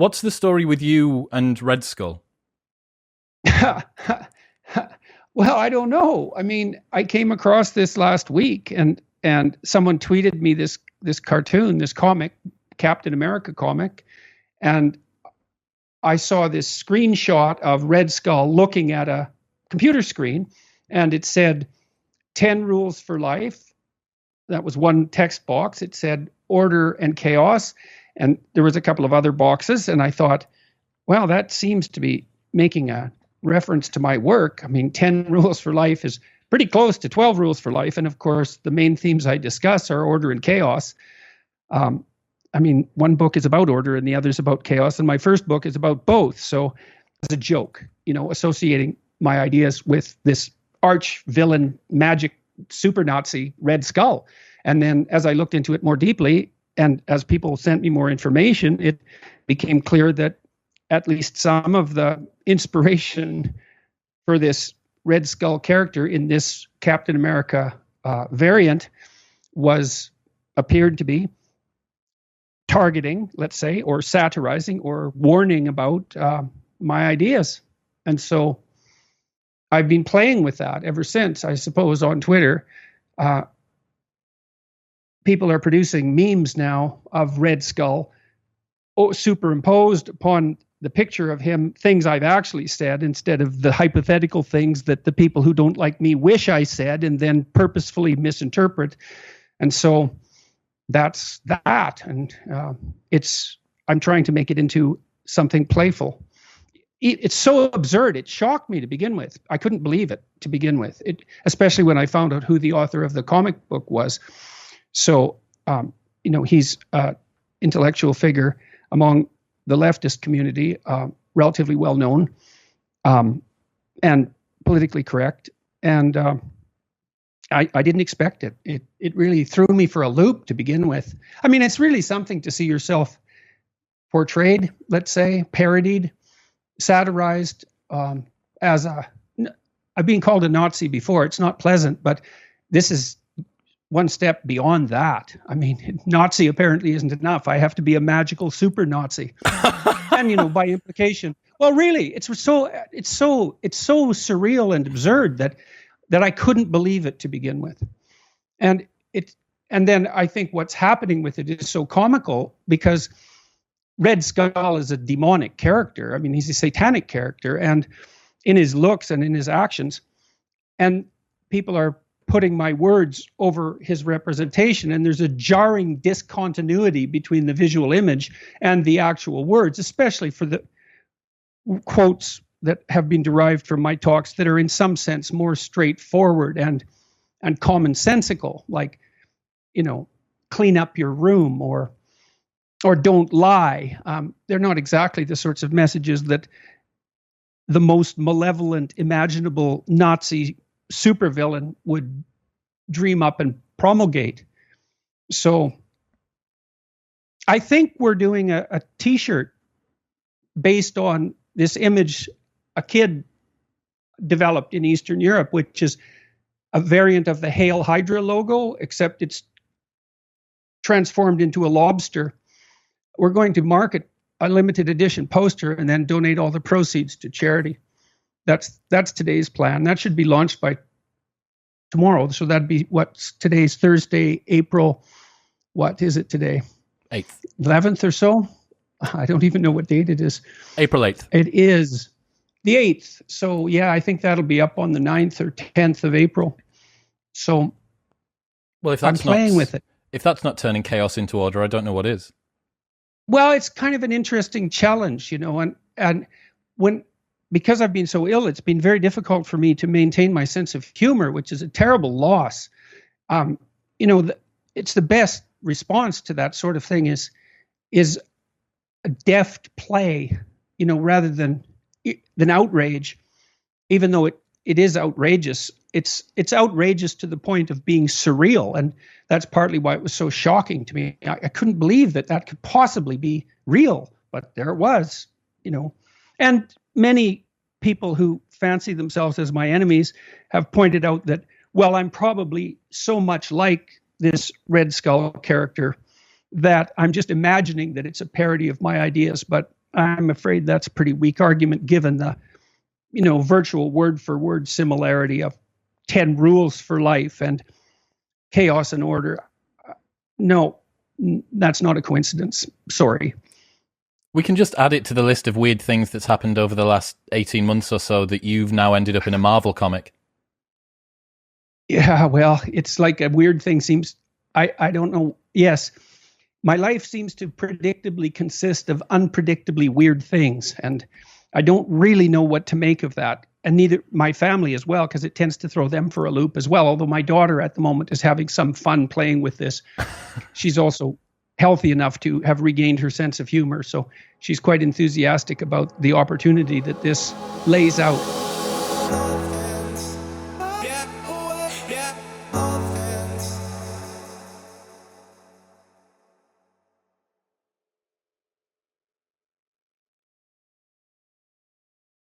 What's the story with you and Red Skull? Well, I don't know. I mean, I came across this last week, and someone tweeted me this cartoon, this comic, Captain America comic, and I saw this screenshot of Red Skull looking at a computer screen, and it said 10 rules for life. That was one text box. It said order and chaos, and there was a couple of other boxes, and I thought, well, that seems to be making a reference to my work. I mean, 10 rules for life is pretty close to 12 rules for life. And of course, the main themes I discuss are order and chaos. I mean, one book is about order and the other is about chaos. And my first book is about both. So it's a joke, associating my ideas with this arch villain, magic super Nazi Red Skull. And then as I looked into it more deeply, and as people sent me more information, it became clear that at least some of the inspiration for this Red Skull character in this Captain America variant appeared to be targeting, let's say, or satirizing or warning about my ideas. And so I've been playing with that ever since, I suppose, on Twitter. People are producing memes now of Red Skull superimposed upon the picture of him, things I've actually said, instead of the hypothetical things that the people who don't like me wish I said and then purposefully misinterpret. And so that's that. And I'm trying to make it into something playful. It's so absurd. It shocked me to begin with. I couldn't believe it to begin with, especially when I found out who the author of the comic book was. So, he's an intellectual figure among the leftist community, relatively well known, and politically correct. And I didn't expect it. It really threw me for a loop to begin with. I mean, it's really something to see yourself portrayed, let's say, parodied, satirized as I've been called a Nazi before. It's not pleasant, but this is one step beyond that. I mean, Nazi apparently isn't enough. I have to be a magical super Nazi. And, by implication, well, really, it's so surreal and absurd that I couldn't believe it to begin with. And then I think what's happening with it is so comical because Red Skull is a demonic character. I mean, he's a satanic character, and in his looks and in his actions, and people are putting my words over his representation, and there's a jarring discontinuity between the visual image and the actual words, especially for the quotes that have been derived from my talks that are in some sense more straightforward and commonsensical, like, clean up your room or don't lie. They're not exactly the sorts of messages that the most malevolent imaginable Nazi supervillain would dream up and promulgate. So I think we're doing a t-shirt based on this image a kid developed in Eastern Europe, which is a variant of the Hail Hydra logo, except it's transformed into a lobster. We're going to market a limited edition poster and then donate all the proceeds to charity. That's today's plan. That should be launched by tomorrow. So that'd be today's Thursday, April. What is it today? 8th. 11th or so? I don't even know what date it is. April 8th. It is the 8th. So yeah, I think that'll be up on the 9th or 10th of April. So well, if I'm playing with it. If that's not turning chaos into order, I don't know what is. Well, it's kind of an interesting challenge, and because I've been so ill, it's been very difficult for me to maintain my sense of humor, which is a terrible loss. It's the best response to that sort of thing is a deft play, rather than outrage, even though it is outrageous. It's outrageous to the point of being surreal, and that's partly why it was so shocking to me. I couldn't believe that could possibly be real, but there it was, And many people who fancy themselves as my enemies have pointed out that, well, I'm probably so much like this Red Skull character that I'm just imagining that it's a parody of my ideas. But I'm afraid that's a pretty weak argument given the, virtual word for word similarity of 10 rules for life and chaos and order. No, that's not a coincidence. Sorry. We can just add it to the list of weird things that's happened over the last 18 months or so that you've now ended up in a Marvel comic. Yeah, well, it's like a weird thing seems, I don't know. Yes, my life seems to predictably consist of unpredictably weird things. And I don't really know what to make of that. And neither my family as well, because it tends to throw them for a loop as well. Although my daughter at the moment is having some fun playing with this. She's also healthy enough to have regained her sense of humor. So she's quite enthusiastic about the opportunity that this lays out.